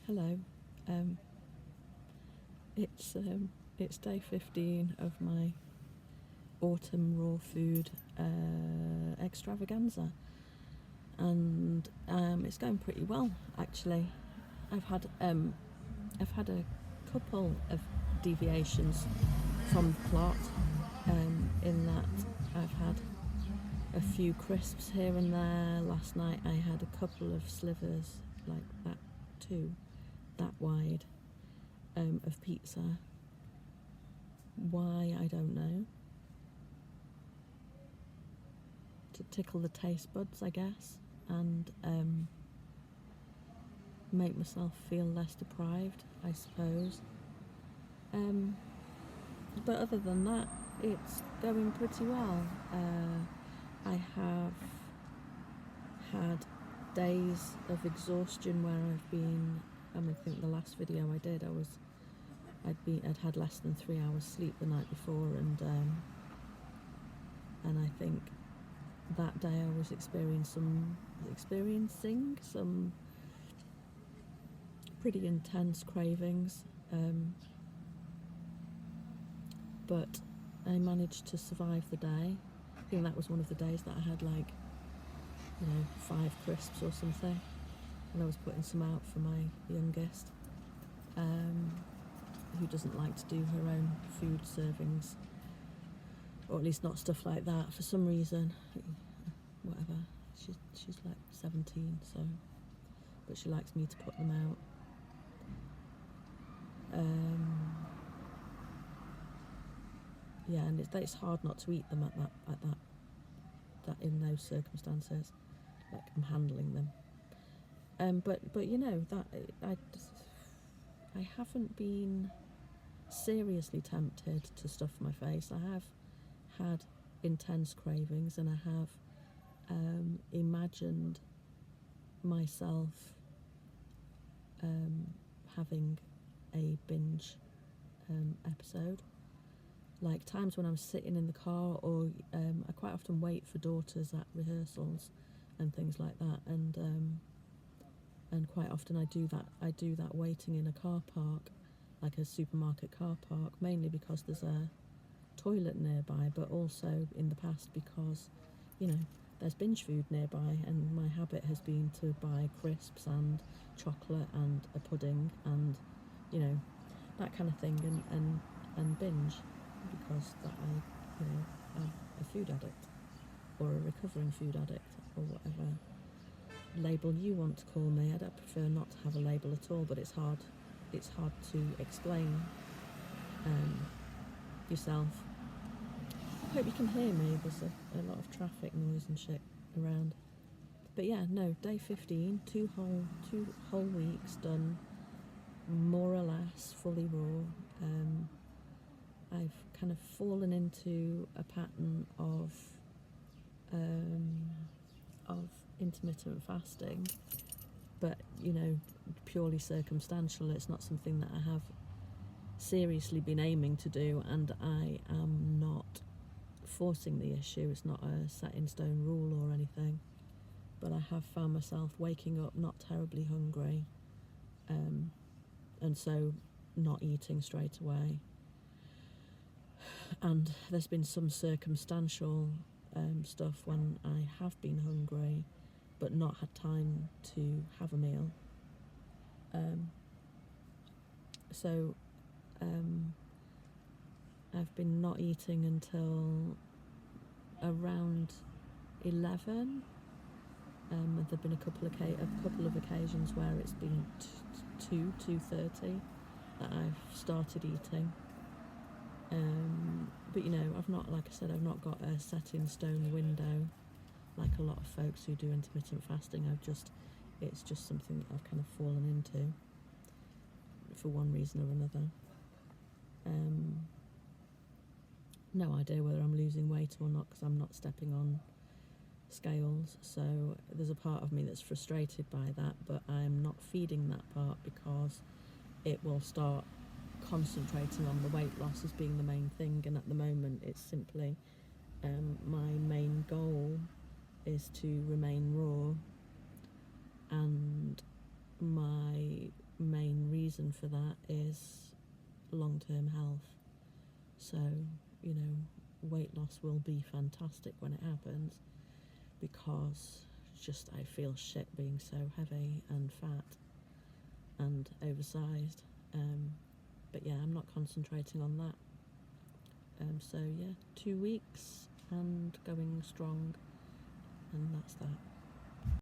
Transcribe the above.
Hello. Um, it's day 15 of my autumn raw food extravaganza, and it's going pretty well actually. I've had a couple of deviations from the plot, in that I've had a few crisps here and there. Last night I had a couple of slivers like that too, that wide, of pizza. Why, I don't know. To tickle the taste buds, I guess, and make myself feel less deprived, I suppose. But other than that, it's going pretty well. I have had days of exhaustion where I've been, I think the last video I did, I'd had less than 3 hours sleep the night before, and I think that day I was experiencing some pretty intense cravings, but I managed to survive the day. I think that was one of the days that I had 5 crisps or something, and I was putting some out for my youngest, who doesn't like to do her own food servings, or at least not stuff like that for some reason. Whatever, she's like 17, so, but she likes me to put them out. Yeah, and it's hard not to eat them at that in those circumstances, like I'm handling them. But that I haven't been seriously tempted to stuff my face. I have had intense cravings, and I have imagined myself having a binge episode, like times when I'm sitting in the car, or I quite often wait for daughters at rehearsals and things like that, and quite often I do that waiting in a car park, like a supermarket car park, mainly because there's a toilet nearby, but also in the past because there's binge food nearby, and my habit has been to buy crisps and chocolate and a pudding and that kind of thing, and binge, because that I'm a food addict, or a recovering food addict, or whatever label you want to call me. I'd prefer not to have a label at all, but it's hard to explain yourself. I hope you can hear me. There's a lot of traffic noise and shit around. But yeah, no, day 15, two whole weeks done, more or less fully raw. I've kind of fallen into a pattern of intermittent fasting, but purely circumstantial. It's not something that I have seriously been aiming to do, and I am not forcing the issue. It's not a set in stone rule or anything, but I have found myself waking up not terribly hungry, and so not eating straight away. And there's been some circumstantial stuff when I have been hungry but not had time to have a meal. So I've been not eating until around 11. There've been a couple of occasions where it's been 2:30 that I've started eating. But I've not, like I said, I've not got a set in stone window like a lot of folks who do intermittent fasting. It's just something that I've kind of fallen into for one reason or another. No idea whether I'm losing weight or not, because I'm not stepping on scales, so there's a part of me that's frustrated by that, but I'm not feeding that part because it will start concentrating on the weight loss as being the main thing, and at the moment it's simply my main goal is to remain raw, and my main reason for that is long-term health. So, you know, weight loss will be fantastic when it happens, because just I feel shit being so heavy and fat and oversized. But yeah, I'm not concentrating on that. So yeah, 2 weeks and going strong, and that's that.